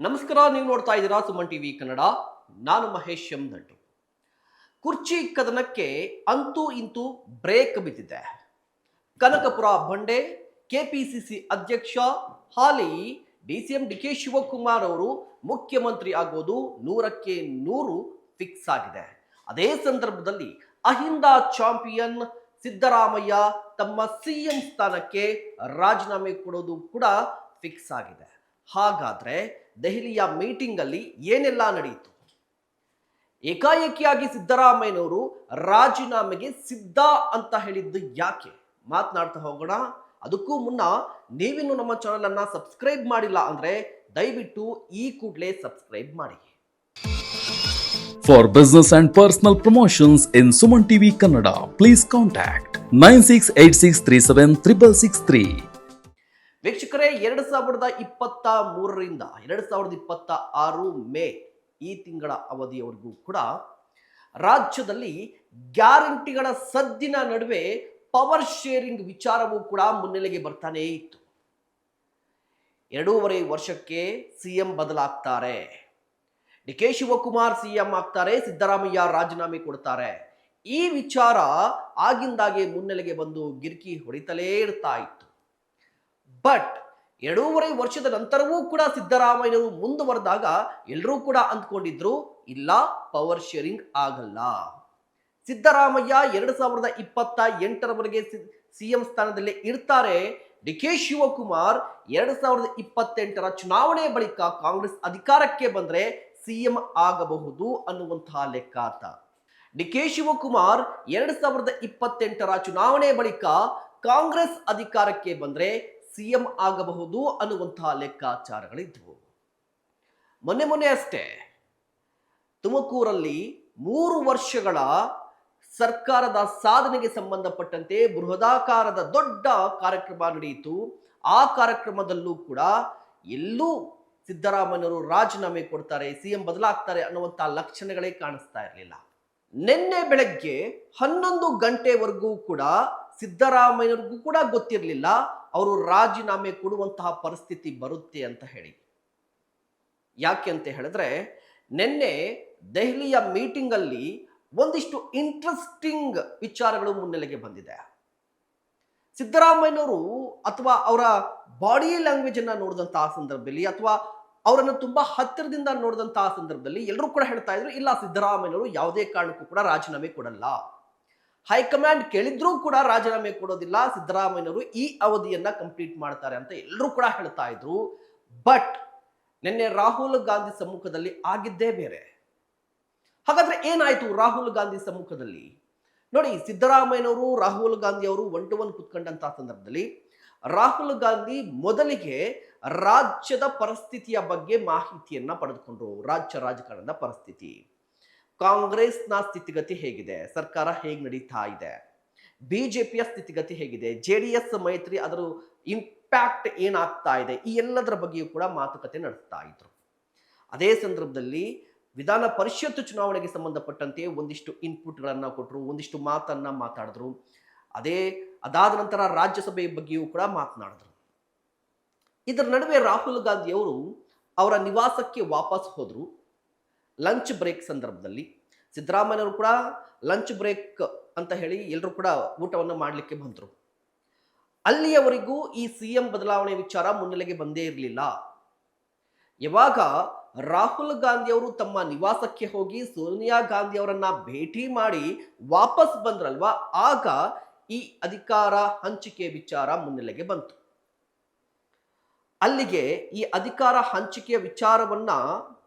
ನಮಸ್ಕಾರ, ನೀವು ನೋಡ್ತಾ ಇದ್ದೀರಾ ಸುಮನ್ ಟಿವಿ ಕನ್ನಡ. ನಾನು ಮಹೇಶ್ ಎಂ ದಂಟು. ಕುರ್ಚಿ ಕದನಕ್ಕೆ ಅಂತೂ ಇಂತೂ ಬ್ರೇಕ್ ಬಿದ್ದಿದೆ. ಕನಕಪುರ ಬಂಡೆ ಕೆಪಿಸಿಸಿ ಅಧ್ಯಕ್ಷ ಹಾಲಿ ಡಿಸಿಎಂ ಡಿಕೆ ಶಿವಕುಮಾರ್ ಅವರು ಮುಖ್ಯಮಂತ್ರಿ ಆಗೋದು 100ಕ್ಕೆ 100 ಫಿಕ್ಸ್ ಆಗಿದೆ. ಅದೇ ಸಂದರ್ಭದಲ್ಲಿ ಅಹಿಂದ ಚಾಂಪಿಯನ್ ಸಿದ್ದರಾಮಯ್ಯ ತಮ್ಮ ಸಿಎಂ ಸ್ಥಾನಕ್ಕೆ ರಾಜೀನಾಮೆ ಕೊಡೋದು ಕೂಡ ಫಿಕ್ಸ್ ಆಗಿದೆ. ಹಾಗಾದ್ರೆ ದೆಹಲಿಯ ಮೀಟಿಂಗ್ ಅಲ್ಲಿ ಏನೆಲ್ಲ ನಡೆಯಿತು? ಏಕಾಏಕಿಯಾಗಿ ಸಿದ್ದರಾಮಯ್ಯನವರು ರಾಜೀನಾಮೆಗೆ ಸಿದ್ಧ ಅಂತ ಹೇಳಿದ್ದು ಯಾಕೆ? ಮಾತನಾಡ್ತಾ ಹೋಗೋಣ. ಅದಕ್ಕೂ ಮುನ್ನ ನೀವಿನ್ನು ನಮ್ಮ ಚಾನೆಲ್ ಅನ್ನ ಸಬ್ಸ್ಕ್ರೈಬ್ ಮಾಡಿಲ್ಲ ಅಂದ್ರೆ ದಯವಿಟ್ಟು ಈ ಕೂಡಲೇ ಸಬ್ಸ್ಕ್ರೈಬ್ ಮಾಡಿ. For business and personal promotions in Suman TV Kannada, please contact 9686376663. ವೀಕ್ಷಕರೇ, 2023ರಿಂದ 2026 ಮೇ ಈ ತಿಂಗಳ ಅವಧಿಯವರೆಗೂ ಕೂಡ ರಾಜ್ಯದಲ್ಲಿ ಗ್ಯಾರಂಟಿಗಳ ಸದ್ದಿನ ನಡುವೆ ಪವರ್ ಶೇರಿಂಗ್ ವಿಚಾರವೂ ಕೂಡ ಮುನ್ನೆಲೆಗೆ ಬರ್ತಾನೇ ಇತ್ತು. 2.5 ವರ್ಷಕ್ಕೆ ಸಿಎಂ ಬದಲಾಗ್ತಾರೆ. ಡಿಕೆ ಶಿವಕುಮಾರ್ ಸಿಎಂ ಆಗ್ತಾರೆ, ಸಿದ್ದರಾಮಯ್ಯ ರಾಜೀನಾಮೆ ಕೊಡ್ತಾರೆ. ಈ ವಿಚಾರ ಆಗಿಂದಾಗೆ ಮುನ್ನೆಲೆಗೆ ಬಂದು ಗಿರ್ಕಿ ಹೊಡಿತಲೇ ಇರ್ತಾ ಇತ್ತು. ಬಟ್ 2.5 ವರ್ಷದ ನಂತರವೂ ಕೂಡ ಸಿದ್ದರಾಮಯ್ಯನವರು ಮುಂದುವರೆದಾಗ ಎಲ್ಲರೂ ಕೂಡ ಅಂದ್ಕೊಂಡಿದ್ರು, ಇಲ್ಲ ಪವರ್ ಶೇರಿಂಗ್ ಆಗಲ್ಲ. ಸಿದ್ದರಾಮಯ್ಯ 2028ರವರೆಗೆ ಸಿಎಂ ಸ್ಥಾನದಲ್ಲಿ ಇರ್ತಾರೆ. ಡಿಕೆ ಶಿವಕುಮಾರ್ 2028ರ ಚುನಾವಣೆ ಬಳಿಕ ಕಾಂಗ್ರೆಸ್ ಅಧಿಕಾರಕ್ಕೆ ಬಂದ್ರೆ ಸಿಎಂ ಆಗಬಹುದು ಅನ್ನುವಂತಹ ಲೆಕ್ಕಾಚಾರ. ಡಿಕೆ ಶಿವಕುಮಾರ್ 2028ರ ಚುನಾವಣೆ ಬಳಿಕ ಕಾಂಗ್ರೆಸ್ ಅಧಿಕಾರಕ್ಕೆ ಬಂದ್ರೆ ಸಿಎಂ ಆಗಬಹುದು ಅನ್ನುವಂತಹ ಲೆಕ್ಕಾಚಾರಗಳಿದ್ವು. ಮೊನ್ನೆ ಅಷ್ಟೇ ತುಮಕೂರಲ್ಲಿ 3 ವರ್ಷಗಳ ಸರ್ಕಾರದ ಸಾಧನೆಗೆ ಸಂಬಂಧಪಟ್ಟಂತೆ ಬೃಹದಾಕಾರದ ದೊಡ್ಡ ಕಾರ್ಯಕ್ರಮ ನಡೆಯಿತು. ಆ ಕಾರ್ಯಕ್ರಮದಲ್ಲೂ ಕೂಡ ಎಲ್ಲೂ ಸಿದ್ದರಾಮಯ್ಯನವರು ರಾಜೀನಾಮೆ ಕೊಡ್ತಾರೆ, ಸಿಎಂ ಬದಲಾಗ್ತಾರೆ ಅನ್ನುವಂತಹ ಲಕ್ಷಣಗಳೇ ಕಾಣಿಸ್ತಾ ಇರಲಿಲ್ಲ. ನಿನ್ನೆ ಬೆಳಗ್ಗೆ 11 ಗಂಟೆವರೆಗೂ ಕೂಡ ಸಿದ್ದರಾಮಯ್ಯನವ್ರಿಗೂ ಕೂಡ ಗೊತ್ತಿರಲಿಲ್ಲ ಅವರು ರಾಜೀನಾಮೆ ಕೊಡುವಂತಹ ಪರಿಸ್ಥಿತಿ ಬರುತ್ತೆ ಅಂತ ಹೇಳಿ. ಯಾಕೆ ಅಂತ ಹೇಳಿದ್ರೆ, ನಿನ್ನೆ ದೆಹಲಿಯ ಮೀಟಿಂಗ್ ಅಲ್ಲಿ ಒಂದಿಷ್ಟು ಇಂಟ್ರೆಸ್ಟಿಂಗ್ ವಿಚಾರಗಳು ಮುನ್ನೆಲೆಗೆ ಬಂದಿದೆ. ಸಿದ್ದರಾಮಯ್ಯನವರು ಅಥವಾ ಅವರ ಬಾಡಿ ಲ್ಯಾಂಗ್ವೇಜ್ ಅನ್ನ ನೋಡಿದಂತಹ ಸಂದರ್ಭದಲ್ಲಿ ಅಥವಾ ಅವರನ್ನು ತುಂಬಾ ಹತ್ತಿರದಿಂದ ನೋಡಿದಂತಹ ಸಂದರ್ಭದಲ್ಲಿ ಎಲ್ಲರೂ ಕೂಡ ಹೇಳ್ತಾ ಇದ್ರು, ಇಲ್ಲ ಸಿದ್ದರಾಮಯ್ಯನವರು ಯಾವುದೇ ಕಾರಣಕ್ಕೂ ಕೂಡ ರಾಜೀನಾಮೆ ಕೊಡಲ್ಲ. ಹೈಕಮಾಂಡ್ ಕೇಳಿದ್ರೂ ಕೂಡ ರಾಜೀನಾಮೆ ಕೊಡೋದಿಲ್ಲ, ಸಿದ್ದರಾಮಯ್ಯನವರು ಈ ಅವಧಿಯನ್ನ ಕಂಪ್ಲೀಟ್ ಮಾಡ್ತಾರೆ ಅಂತ ಎಲ್ಲರೂ ಕೂಡ ಹೇಳ್ತಾ ಇದ್ರು. ಬಟ್ ನಿನ್ನೆ ರಾಹುಲ್ ಗಾಂಧಿ ಸಮ್ಮುಖದಲ್ಲಿ ಆಗಿದ್ದೇ ಬೇರೆ. ಹಾಗಾದ್ರೆ ಏನಾಯ್ತು ರಾಹುಲ್ ಗಾಂಧಿ ಸಮ್ಮುಖದಲ್ಲಿ? ನೋಡಿ, ಸಿದ್ದರಾಮಯ್ಯನವರು ರಾಹುಲ್ ಗಾಂಧಿ ಅವರು 1-to-1 ಕುತ್ಕೊಂಡಂತಹ ಸಂದರ್ಭದಲ್ಲಿ ರಾಹುಲ್ ಗಾಂಧಿ ಮೊದಲಿಗೆ ರಾಜ್ಯದ ಪರಿಸ್ಥಿತಿಯ ಬಗ್ಗೆ ಮಾಹಿತಿಯನ್ನ ಪಡೆದುಕೊಂಡ್ರು. ರಾಜ್ಯ ರಾಜಕಾರಣದ ಪರಿಸ್ಥಿತಿ, ಕಾಂಗ್ರೆಸ್ನ ಸ್ಥಿತಿಗತಿ ಹೇಗಿದೆ, ಸರ್ಕಾರ ಹೇಗೆ ನಡೀತಾ ಇದೆ, ಬಿಜೆಪಿಯ ಸ್ಥಿತಿಗತಿ ಹೇಗಿದೆ, ಜೆಡಿಎಸ್ ಮೈತ್ರಿ ಅದರ ಇಂಪ್ಯಾಕ್ಟ್ ಏನಾಗ್ತಾ ಇದೆ, ಈ ಎಲ್ಲದರ ಬಗ್ಗೆಯೂ ಕೂಡ ಮಾತುಕತೆ ನಡೆಸ್ತಾ ಇದ್ರು. ಅದೇ ಸಂದರ್ಭದಲ್ಲಿ ವಿಧಾನ ಪರಿಷತ್ ಚುನಾವಣೆಗೆ ಸಂಬಂಧಪಟ್ಟಂತೆ ಒಂದಿಷ್ಟು ಇನ್ಪುಟ್ಗಳನ್ನ ಕೊಟ್ಟರು, ಒಂದಿಷ್ಟು ಮಾತನ್ನ ಮಾತಾಡಿದ್ರು. ಅದಾದ ನಂತರ ರಾಜ್ಯಸಭೆಯ ಬಗ್ಗೆಯೂ ಕೂಡ ಮಾತನಾಡಿದ್ರು. ಇದರ ನಡುವೆ ರಾಹುಲ್ ಗಾಂಧಿ ಅವರು ಅವರ ನಿವಾಸಕ್ಕೆ ವಾಪಸ್ ಹೋದ್ರು. ಲಂಚ್ ಬ್ರೇಕ್ ಸಂದರ್ಭದಲ್ಲಿ ಸಿದ್ದರಾಮಯ್ಯವರು ಕೂಡ ಲಂಚ್ ಬ್ರೇಕ್ ಅಂತ ಹೇಳಿ ಎಲ್ಲರೂ ಕೂಡ ಊಟವನ್ನು ಮಾಡಲಿಕ್ಕೆ ಬಂದರು. ಅಲ್ಲಿಯವರೆಗೂ ಈ ಸಿಎಂ ಬದಲಾವಣೆ ವಿಚಾರ ಮುನ್ನೆಲೆಗೆ ಬಂದೇ ಇರಲಿಲ್ಲ. ಯಾವಾಗ ರಾಹುಲ್ ಗಾಂಧಿ ಅವರು ತಮ್ಮ ನಿವಾಸಕ್ಕೆ ಹೋಗಿ ಸೋನಿಯಾ ಗಾಂಧಿ ಅವರನ್ನ ಭೇಟಿ ಮಾಡಿ ವಾಪಸ್ ಬಂದ್ರಲ್ವಾ, ಆಗ ಈ ಅಧಿಕಾರ ಹಂಚಿಕೆ ವಿಚಾರ ಮುನ್ನೆಲೆಗೆ ಬಂತು. ಅಲ್ಲಿಗೆ ಈ ಅಧಿಕಾರ ಹಂಚಿಕೆಯ ವಿಚಾರವನ್ನ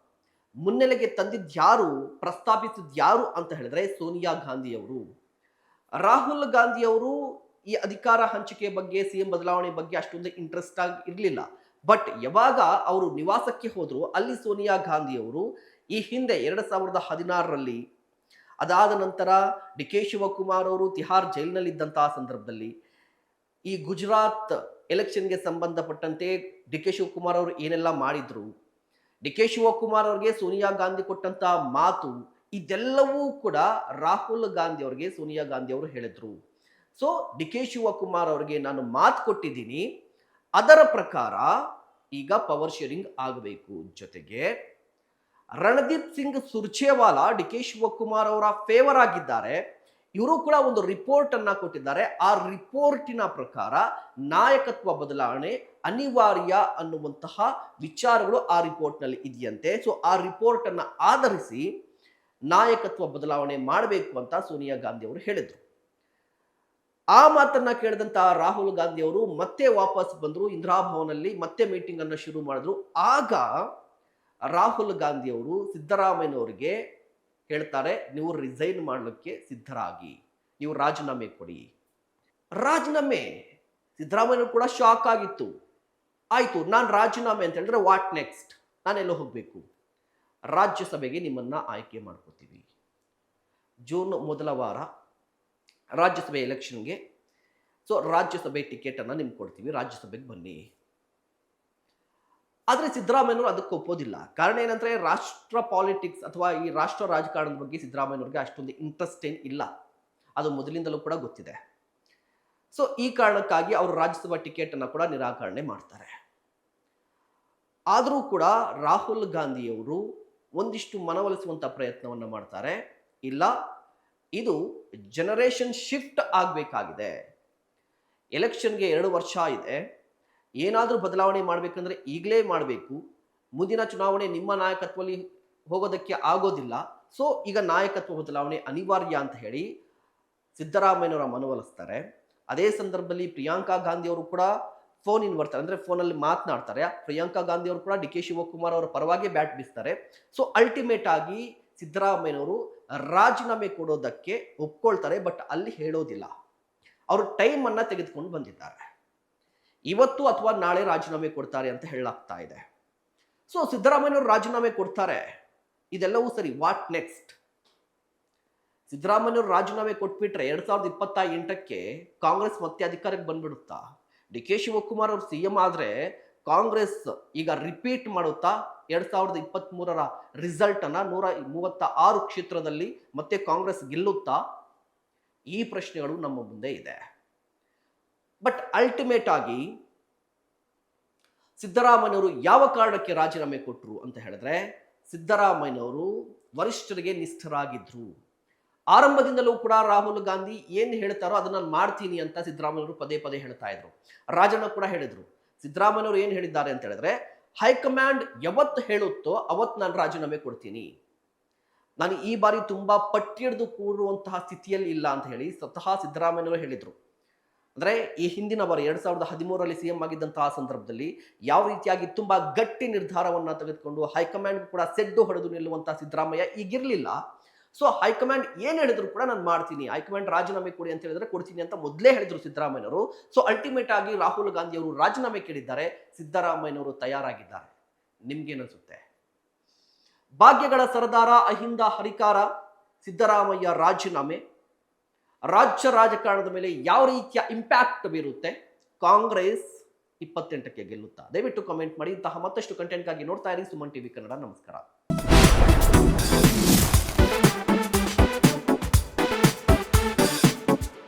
ಮುನ್ನೆಲೆಗೆ ತಂದಿದ್ಯಾರು, ಪ್ರಸ್ತಾಪಿಸಿದ್ಯಾರು ಅಂತ ಹೇಳಿದ್ರೆ ಸೋನಿಯಾ ಗಾಂಧಿ ಅವರು. ರಾಹುಲ್ ಗಾಂಧಿ ಅವರು ಈ ಅಧಿಕಾರ ಹಂಚಿಕೆ ಬಗ್ಗೆ, ಸಿಎಂ ಬದಲಾವಣೆ ಬಗ್ಗೆ ಅಷ್ಟೊಂದು ಇಂಟ್ರೆಸ್ಟ್ ಆಗಿ ಇರಲಿಲ್ಲ. ಬಟ್ ಯಾವಾಗ ಅವರು ನಿವಾಸಕ್ಕೆ ಹೋದ್ರು, ಅಲ್ಲಿ ಸೋನಿಯಾ ಗಾಂಧಿ ಅವರು ಈ ಹಿಂದೆ 2016ರಲ್ಲಿ ಅದಾದ ನಂತರ ಡಿಕೆ ಶಿವಕುಮಾರ್ ಅವರು ತಿಹಾರ್ ಜೈಲಿನಲ್ಲಿ ಇದ್ದಂತಹ ಸಂದರ್ಭದಲ್ಲಿ ಈ ಗುಜರಾತ್ ಎಲೆಕ್ಷನ್ಗೆ ಸಂಬಂಧಪಟ್ಟಂತೆ ಡಿಕೆ ಶಿವಕುಮಾರ್ ಅವರು ಏನೆಲ್ಲ ಮಾಡಿದ್ರು, ಡಿಕೆ ಶಿವಕುಮಾರ್ ಅವರಿಗೆ ಸೋನಿಯಾ ಗಾಂಧಿ ಕೊಟ್ಟಂತಹ ಮಾತು, ಇದೆಲ್ಲವೂ ಕೂಡ ರಾಹುಲ್ ಗಾಂಧಿ ಅವರಿಗೆ ಸೋನಿಯಾ ಗಾಂಧಿ ಅವರು ಹೇಳಿದ್ರು. ಸೊ ಡಿಕೆ ಶಿವಕುಮಾರ್ ಅವರಿಗೆ ನಾನು ಮಾತು ಕೊಟ್ಟಿದ್ದೀನಿ, ಅದರ ಪ್ರಕಾರ ಈಗ ಪವರ್ ಶೇರಿಂಗ್ ಆಗಬೇಕು. ಜೊತೆಗೆ ರಣದೀಪ್ ಸಿಂಗ್ ಸುರ್ಜೇವಾಲಾ ಡಿ ಕೆ ಶಿವಕುಮಾರ್ ಅವರ ಫೇವರ್ ಆಗಿದ್ದಾರೆ. ಇವರು ಕೂಡ ಒಂದು ರಿಪೋರ್ಟ್ ಅನ್ನ ಕೊಟ್ಟಿದ್ದಾರೆ. ಆ ರಿಪೋರ್ಟಿನ ಪ್ರಕಾರ ನಾಯಕತ್ವ ಬದಲಾವಣೆ ಅನಿವಾರ್ಯ ಅನ್ನುವಂತಹ ವಿಚಾರಗಳು ಆ ರಿಪೋರ್ಟ್ ನಲ್ಲಿ ಇದೆಯಂತೆ. ಸೊ ಆ ರಿಪೋರ್ಟ್ ಅನ್ನ ಆಧರಿಸಿ ನಾಯಕತ್ವ ಬದಲಾವಣೆ ಮಾಡಬೇಕು ಅಂತ ಸೋನಿಯಾ ಗಾಂಧಿ ಅವರು ಹೇಳಿದ್ರು. ಆ ಮಾತನ್ನ ಕೇಳಿದಂತಹ ರಾಹುಲ್ ಗಾಂಧಿ ಅವರು ಮತ್ತೆ ವಾಪಸ್ ಬಂದ್ರು, ಇಂದಿರಾ ಭವನಲ್ಲಿ ಮತ್ತೆ ಮೀಟಿಂಗ್ ಅನ್ನ ಶುರು ಮಾಡಿದ್ರು. ಆಗ ರಾಹುಲ್ ಗಾಂಧಿ ಅವರು ಸಿದ್ದರಾಮಯ್ಯನವರಿಗೆ ಹೇಳ್ತಾರೆ, ನೀವು ರಿಸೈನ್ ಮಾಡಲಿಕ್ಕೆ ಸಿದ್ಧರಾಗಿ, ನೀವು ರಾಜೀನಾಮೆ ಕೊಡಿ. ರಾಜೀನಾಮೆ ಸಿದ್ದರಾಮಯ್ಯ ಕೂಡ ಶಾಕ್ ಆಗಿತ್ತು. ಆಯ್ತು, ನಾನು ರಾಜೀನಾಮೆ ಅಂತ ಹೇಳಿದ್ರೆ ವಾಟ್ ನೆಕ್ಸ್ಟ್, ನಾನೆಲ್ಲೋ ಹೋಗ್ಬೇಕು? ರಾಜ್ಯಸಭೆಗೆ ನಿಮ್ಮನ್ನ ಆಯ್ಕೆ ಮಾಡ್ಕೋತೀವಿ. ಜೂನ್ ಮೊದಲ ವಾರ ರಾಜ್ಯಸಭೆ ಎಲೆಕ್ಷನ್ಗೆ, ಸೊ ರಾಜ್ಯಸಭೆ ಟಿಕೆಟ್ ಅನ್ನ ನಿಮ್ಗೆ ಕೊಡ್ತೀವಿ, ರಾಜ್ಯಸಭೆಗೆ ಬನ್ನಿ. ಆದ್ರೆ ಸಿದ್ದರಾಮಯ್ಯನವರು ಅದಕ್ಕೆ ಒಪ್ಪೋದಿಲ್ಲ. ಕಾರಣ ಏನಂದ್ರೆ ರಾಷ್ಟ್ರ ಪಾಲಿಟಿಕ್ಸ್ ಅಥವಾ ಈ ರಾಷ್ಟ್ರ ರಾಜಕಾರಣದ ಬಗ್ಗೆ ಸಿದ್ದರಾಮಯ್ಯನವ್ರಿಗೆ ಅಷ್ಟೊಂದು ಇಂಟ್ರೆಸ್ಟ್ ಏನ್ ಇಲ್ಲ, ಅದು ಮೊದಲಿಂದಲೂ ಕೂಡ ಗೊತ್ತಿದೆ. ಸೊ ಈ ಕಾರಣಕ್ಕಾಗಿ ಅವರು ರಾಜ್ಯಸಭಾ ಟಿಕೆಟ್ ಅನ್ನ ಕೂಡ ನಿರಾಕರಣೆ ಮಾಡ್ತಾರೆ. ಆದರೂ ಕೂಡ ರಾಹುಲ್ ಗಾಂಧಿಯವರು ಒಂದಿಷ್ಟು ಮನವೊಲಿಸುವಂತ ಪ್ರಯತ್ನವನ್ನ ಮಾಡ್ತಾರೆ. ಇಲ್ಲ, ಇದು ಜನರೇಷನ್ ಶಿಫ್ಟ್ ಆಗಬೇಕಾಗಿದೆ, ಎಲೆಕ್ಷನ್ಗೆ 2 ವರ್ಷ ಇದೆ, ಏನಾದರೂ ಬದಲಾವಣೆ ಮಾಡಬೇಕಂದ್ರೆ ಈಗಲೇ ಮಾಡಬೇಕು, ಮುಂದಿನ ಚುನಾವಣೆ ನಿಮ್ಮ ನಾಯಕತ್ವದಲ್ಲಿ ಹೋಗೋದಕ್ಕೆ ಆಗೋದಿಲ್ಲ, ಸೊ ಈಗ ನಾಯಕತ್ವ ಬದಲಾವಣೆ ಅನಿವಾರ್ಯ ಅಂತ ಹೇಳಿ ಸಿದ್ದರಾಮಯ್ಯನವರ ಮನವೊಲಿಸ್ತಾರೆ. ಅದೇ ಸಂದರ್ಭದಲ್ಲಿ ಪ್ರಿಯಾಂಕಾ ಗಾಂಧಿ ಅವರು ಕೂಡ ಫೋನ್ ಇನ್ ಬರ್ತಾರೆ, ಅಂದ್ರೆ ಫೋನಲ್ಲಿ ಮಾತನಾಡ್ತಾರೆ. ಪ್ರಿಯಾಂಕಾ ಗಾಂಧಿ ಅವರು ಕೂಡ ಡಿ ಕೆ ಶಿವಕುಮಾರ್ ಅವರ ಪರವಾಗಿ ಬ್ಯಾಟ್ ಬೀಸ್ತಾರೆ. ಸೊ ಅಲ್ಟಿಮೇಟ್ ಆಗಿ ಸಿದ್ದರಾಮಯ್ಯನವರು ರಾಜೀನಾಮೆ ಕೊಡೋದಕ್ಕೆ ಒಪ್ಕೊಳ್ತಾರೆ, ಬಟ್ ಅಲ್ಲಿ ಹೇಳೋದಿಲ್ಲ. ಅವರು ಟೈಮ್ ಅನ್ನ ತೆಗೆದುಕೊಂಡು ಬಂದಿದ್ದಾರೆ. ಇವತ್ತು ಅಥವಾ ನಾಳೆ ರಾಜೀನಾಮೆ ಕೊಡ್ತಾರೆ ಅಂತ ಹೇಳಲಾಗ್ತಾ ಇದೆ. ಸೊ ಸಿದ್ದರಾಮಯ್ಯನವರು ರಾಜೀನಾಮೆ ಕೊಡ್ತಾರೆ, ಇದೆಲ್ಲವೂ ಸರಿ. What next? ಸಿದ್ದರಾಮಯ್ಯನವರು ರಾಜೀನಾಮೆ ಕೊಟ್ಬಿಟ್ರೆ 2028ಕ್ಕೆ ಕಾಂಗ್ರೆಸ್ ಮತ್ತೆ ಅಧಿಕಾರಕ್ಕೆ ಬಂದ್ಬಿಡುತ್ತಾ? ಡಿ ಕೆ ಶಿವಕುಮಾರ್ ಅವರು ಸಿಎಂ ಆದ್ರೆ ಕಾಂಗ್ರೆಸ್ ಈಗ ರಿಪೀಟ್ ಮಾಡುತ್ತಾ 2023ರ ರಿಸಲ್ಟ್ ಅನ್ನ 136 ಕ್ಷೇತ್ರದಲ್ಲಿ ಮತ್ತೆ ಕಾಂಗ್ರೆಸ್ ಗೆಲ್ಲುತ್ತಾ? ಈ ಪ್ರಶ್ನೆಗಳು ನಮ್ಮ ಮುಂದೆ ಇದೆ. ಬಟ್ ಅಲ್ಟಿಮೇಟ್ ಆಗಿ ಸಿದ್ದರಾಮಯ್ಯನವರು ಯಾವ ಕಾರಣಕ್ಕೆ ರಾಜೀನಾಮೆ ಕೊಟ್ಟರು ಅಂತ ಹೇಳಿದ್ರೆ, ಸಿದ್ದರಾಮಯ್ಯನವರು ವರಿಷ್ಠರಿಗೆ ನಿಷ್ಠರಾಗಿದ್ರು. ಆರಂಭದಿಂದಲೂ ಕೂಡ ರಾಹುಲ್ ಗಾಂಧಿ ಏನ್ ಹೇಳ್ತಾರೋ ಅದನ್ನ ಮಾಡ್ತೀನಿ ಅಂತ ಸಿದ್ದರಾಮಯ್ಯನವರು ಪದೇ ಪದೇ ಹೇಳ್ತಾ ಇದ್ರು. ರಾಜಣ್ಣ ಕೂಡ ಹೇಳಿದ್ರು. ಸಿದ್ದರಾಮಯ್ಯನವರು ಏನ್ ಹೇಳಿದ್ದಾರೆ ಅಂತ ಹೇಳಿದ್ರೆ, ಹೈಕಮಾಂಡ್ ಯಾವತ್ತು ಹೇಳುತ್ತೋ ಅವತ್ತು ನಾನು ರಾಜೀನಾಮೆ ಕೊಡ್ತೀನಿ, ನಾನು ಈ ಬಾರಿ ತುಂಬಾ ಪಟ್ಟಿಡಿದು ಕೂರುವಂತಹ ಸ್ಥಿತಿಯಲ್ಲಿ ಇಲ್ಲ ಅಂತ ಹೇಳಿ ಸ್ವತಃ ಸಿದ್ದರಾಮಯ್ಯನವರು ಹೇಳಿದ್ರು. ಅಂದ್ರೆ ಈ ಹಿಂದಿನ ಬಾರಿ 2013ರಲ್ಲಿ ಸಿಎಂ ಆಗಿದ್ದಂತಹ ಸಂದರ್ಭದಲ್ಲಿ ಯಾವ ರೀತಿಯಾಗಿ ತುಂಬಾ ಗಟ್ಟಿ ನಿರ್ಧಾರವನ್ನ ತೆಗೆದುಕೊಂಡು ಹೈಕಮಾಂಡ್ ಕೂಡ ಸೆಡ್ಡು ಹೊಡೆದು ನಿಲ್ಲುವಂತಹ ಸಿದ್ದರಾಮಯ್ಯ ಈಗಿರ್ಲಿಲ್ಲ. ಸೊ ಹೈಕಮಾಂಡ್ ಏನ್ ಹೇಳಿದ್ರು ಕೂಡ ನಾನು ಮಾಡ್ತೀನಿ, ಹೈಕಮಾಂಡ್ ರಾಜೀನಾಮೆ ಕೊಡಿ ಅಂತ ಹೇಳಿದ್ರೆ ಕೊಡ್ತೀನಿ ಅಂತ ಮೊದಲೇ ಹೇಳಿದ್ರು ಸಿದ್ದರಾಮಯ್ಯನವರು. ಸೊ ಅಲ್ಟಿಮೇಟ್ ಆಗಿ ರಾಹುಲ್ ಗಾಂಧಿ ಅವರು ರಾಜೀನಾಮೆ ಕೇಳಿದ್ದಾರೆ, ಸಿದ್ದರಾಮಯ್ಯನವರು ತಯಾರಾಗಿದ್ದಾರೆ. ನಿಮ್ಗೇನಿಸುತ್ತೆ? ಭಾಗ್ಯಗಳ ಸರದಾರ ಅಹಿಂದ ಹರಿಕಾರ ಸಿದ್ದರಾಮಯ್ಯ ರಾಜೀನಾಮೆ ರಾಜ್ಯ ರಾಜಕಾರಣದ ಮೇಲೆ ಯಾವ ರೀತಿಯ ಇಂಪ್ಯಾಕ್ಟ್ ಬೀರುತ್ತೆ? ಕಾಂಗ್ರೆಸ್ 28ಕ್ಕೆ ಗೆಲ್ಲುತ್ತಾ? ದಯವಿಟ್ಟು ಕಾಮೆಂಟ್ ಮಾಡಿ. ಇಂತಹ ಮತ್ತಷ್ಟು ಕಂಟೆಂಟ್ಗಾಗಿ ನೋಡ್ತಾ ಇರಿ ಸುಮನ್ ಟಿವಿ ಕನ್ನಡ. ನಮಸ್ಕಾರ.